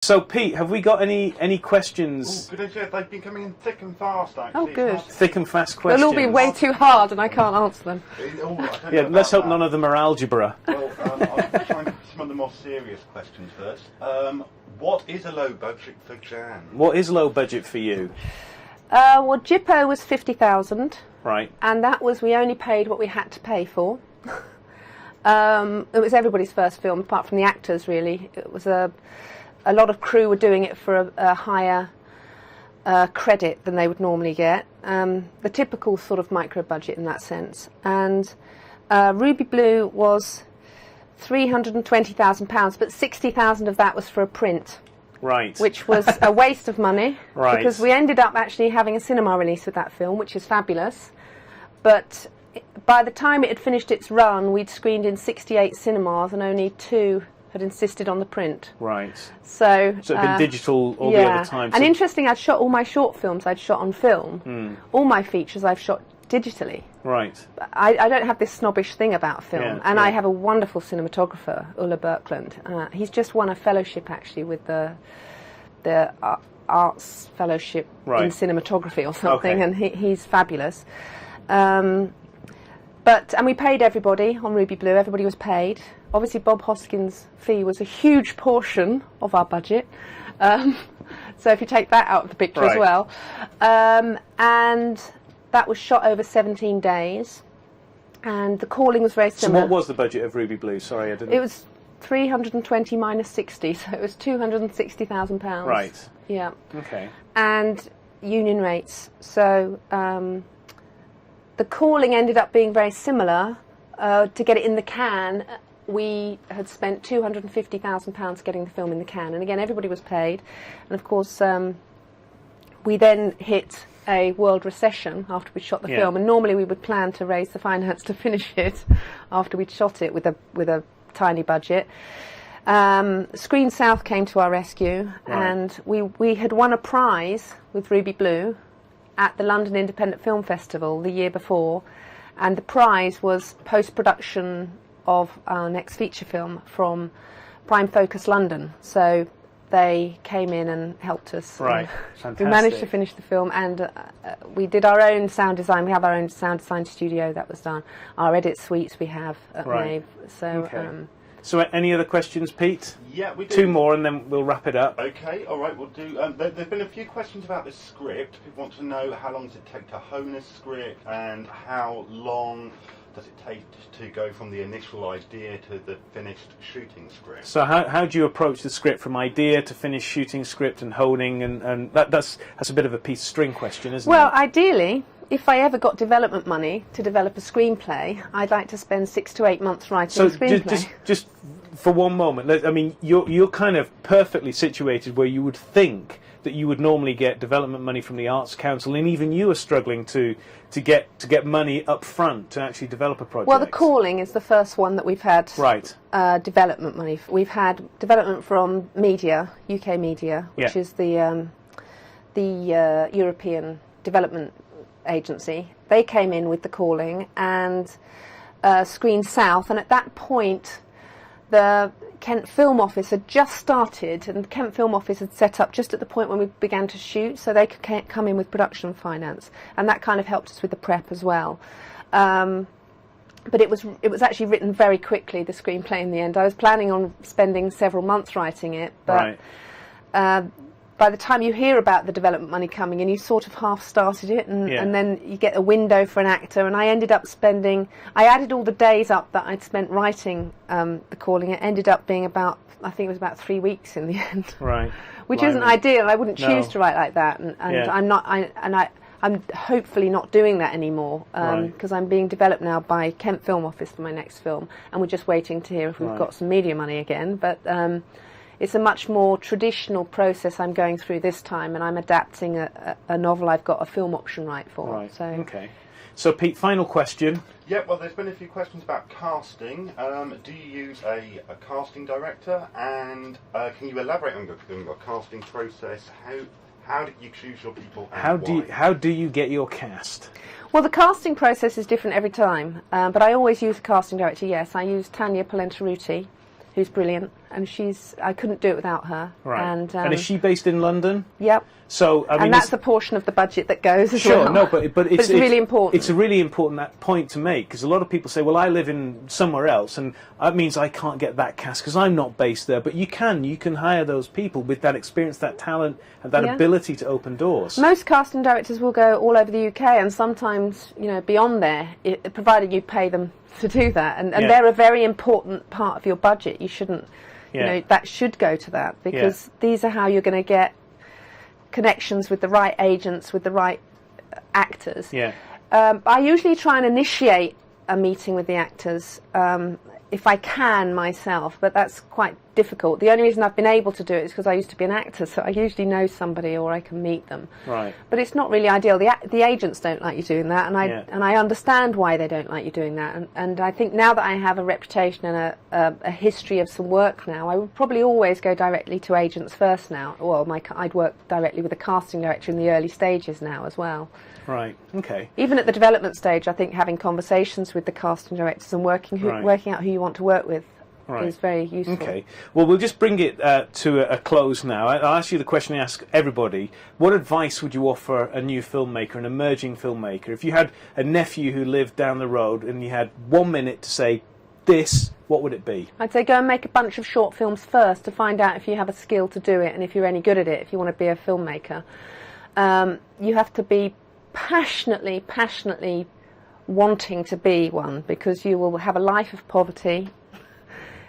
So, Pete, have we got any questions? Oh, good. They've been coming in thick and fast, actually. Oh, good. Thick and fast questions. They'll all be way too hard and I can't answer them. Yeah, let's hope none of them are algebra. Well, I'll try and get some of the more serious questions first. What is a low budget for Jan? What is low budget for you? Well, Jippo was 50,000. Right. And that was, we only paid what we had to pay for. It was everybody's first film, apart from the actors, really. It was a lot of crew were doing it for a higher credit than they would normally get. The typical sort of micro budget in that sense. And Ruby Blue was £320,000, but 60,000 of that was for a print. Right. Which was a waste of money. Right. Because we ended up actually having a cinema release with that film, which is fabulous. But by the time it had finished its run, we'd screened in 68 cinemas and only 2 had insisted on the print. Right. So it had been digital all the other time. And interesting, I'd shot all my short films I'd shot on film. All my features I've shot digitally. Right. I don't have this snobbish thing about film. Yeah, and I have a wonderful cinematographer, Ulla Birkland. He's just won a fellowship actually with the Arts Fellowship in Cinematography or something, and he's fabulous. And we paid everybody on Ruby Blue. Everybody was paid. Obviously, Bob Hoskins' fee was a huge portion of our budget. So if you take that out of the picture as well. And that was shot over 17 days. And the calling was very similar. So what was the budget of Ruby Blue? Sorry, I didn't... It was 320 minus 60, so it was £260,000. Right. Yeah. Okay. And union rates. So the calling ended up being very similar. To get it in the can, we had spent £250,000 getting the film in the can. And again, everybody was paid. And of course, we then hit a world recession after we shot the film. And normally we would plan to raise the finance to finish it after we'd shot it with a tiny budget. Screen South came to our rescue, and we had won a prize with Ruby Blue at the London Independent Film Festival the year before, and the prize was post-production of our next feature film from Prime Focus London. So they came in and helped us. Right, fantastic. We managed to finish the film, and we did our own sound design. We have our own sound design studio that was done. Our edit suites we have at Nave. So, so any other questions, Pete? Yeah, we do. 2 more and then we'll wrap it up. Okay, all right, we'll do. There's been a few questions about the script. People want to know how long does it take to hone a script, and how long does it take to go from the initial idea to the finished shooting script? So how do you approach the script from idea to finished shooting script and honing? And that's a bit of a piece of string question, isn't it? Well, ideally, if I ever got development money to develop a screenplay, I'd like to spend 6 to 8 months writing a screenplay. Just for one moment, I mean, you're kind of perfectly situated where you would think that you would normally get development money from the Arts Council, and even you are struggling to get money up front to actually develop a project. Well, The Calling is the first one that we've had development money. We've had development from Media, UK Media, which is the European Development Agency. They came in with The Calling and Screen South, and at that point the Kent Film Office had just started, and the Kent Film Office had set up just at the point when we began to shoot, so they could come in with production finance, and that kind of helped us with the prep as well. But it was actually written very quickly, the screenplay, in the end. I was planning on spending several months writing it, but by the time you hear about the development money coming in, you sort of half-started it, and then you get a window for an actor, and I ended up I added all the days up that I'd spent writing The Calling. It ended up being about 3 weeks in the end. Right. Which isn't ideal. I wouldn't choose to write like that, and I'm hopefully not doing that anymore, because I'm being developed now by Kent Film Office for my next film, and we're just waiting to hear if we've got some media money again, but it's a much more traditional process I'm going through this time, and I'm adapting a novel I've got a film option right for. Right. So. Okay. So, Pete, final question. Yeah, well, there's been a few questions about casting. Do you use a casting director? And can you elaborate on your casting process? How do you choose your people? And how do you get your cast? Well, the casting process is different every time, but I always use a casting director. Yes, I use Tanya Polenta-Ruti, who's brilliant. and I couldn't do it without her. Right. And is she based in London? Yep. So I mean, and that's a portion of the budget that goes as sure, well. no, but it's really important. It's a really important point to make, because a lot of people say, well, I live in somewhere else, and that means I can't get that cast because I'm not based there. But you can hire those people with that experience, that talent, and that ability to open doors. Most casting directors will go all over the UK, and sometimes, you know, beyond there, provided you pay them to do that. And they're a very important part of your budget. You shouldn't, you know, that should go to that, because these are how you're going to get connections with the right agents, with the right actors. I usually try and initiate a meeting with the actors if I can myself, but that's quite difficult. The only reason I've been able to do it is because I used to be an actor, so I usually know somebody or I can meet them. Right. But it's not really ideal. The agents don't like you doing that, and I understand why they don't like you doing that. And I think now that I have a reputation and a history of some work now, I would probably always go directly to agents first now. Well, I'd work directly with a casting director in the early stages now as well. Right. Okay. Even at the development stage, I think having conversations with the casting directors and working out who you want to work with is very useful. Okay. Well, we'll just bring it to a close now. I'll ask you the question I ask everybody. What advice would you offer a new filmmaker, an emerging filmmaker? If you had a nephew who lived down the road and you had 1 minute to say this, what would it be? I'd say go and make a bunch of short films first to find out if you have a skill to do it and if you're any good at it, if you want to be a filmmaker. You have to be passionately wanting to be one, because you will have a life of poverty.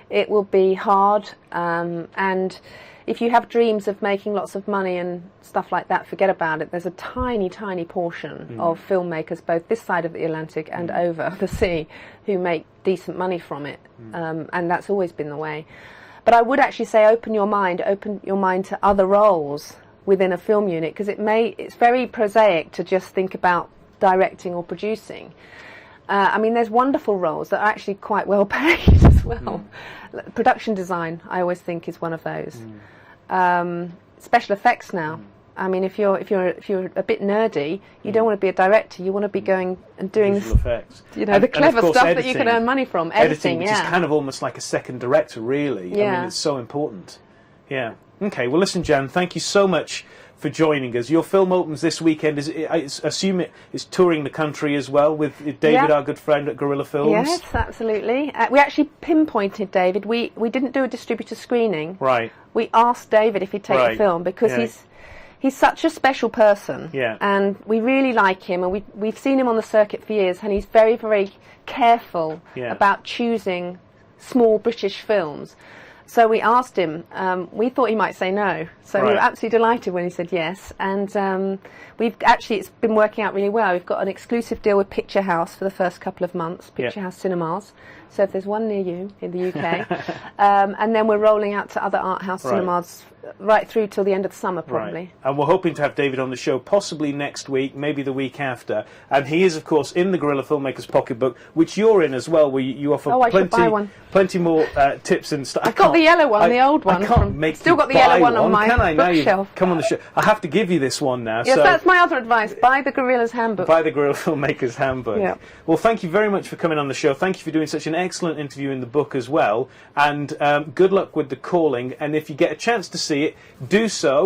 It will be hard, and if you have dreams of making lots of money and stuff like that, forget about it. There's a tiny portion of filmmakers, both this side of the Atlantic and over the sea, who make decent money from it, and that's always been the way. But I would actually say open your mind to other roles within a film unit, because it's very prosaic to just think about directing or producing. I mean, there's wonderful roles that are actually quite well paid as well. Production design, I always think, is one of those. Special effects now. I mean, if you're a bit nerdy, you don't want to be a director. You want to be going and doing visual effects. You know, the clever stuff that you can earn money from. Editing, which is kind of almost like a second director, really. I mean, it's so important. Yeah. Okay. Well, listen, Jan, thank you so much for joining us. Your film opens this weekend. I assume it's touring the country as well with David, our good friend at Guerrilla Films. Yes, absolutely. We actually pinpointed David. We didn't do a distributor screening. Right. We asked David if he'd take the film, because he's such a special person. Yeah. And we really like him, and we've seen him on the circuit for years, and he's very, very careful about choosing small British films. So we asked him. We thought he might say no, so we were absolutely delighted when he said yes. And it's been working out really well. We've got an exclusive deal with Picture House for the first couple of months, Picture House cinemas. So if there's one near you in the UK, and then we're rolling out to other art house cinemas right through till the end of the summer, probably. Right. And we're hoping to have David on the show possibly next week, maybe the week after. And he is, of course, in the Guerrilla Filmmakers Pocketbook, which you're in as well, where you offer plenty more tips and stuff. I've got the yellow one, the old one. Still got the yellow one on my bookshelf. Come on the show. I have to give you this one now. Yes, so that's my other advice. Buy the Guerrilla's Handbook. Buy the Guerrilla Filmmakers Handbook. Yeah. Well, thank you very much for coming on the show. Thank you for doing such an excellent interview in the book as well. And good luck with The Calling. And if you get a chance to see it, do so.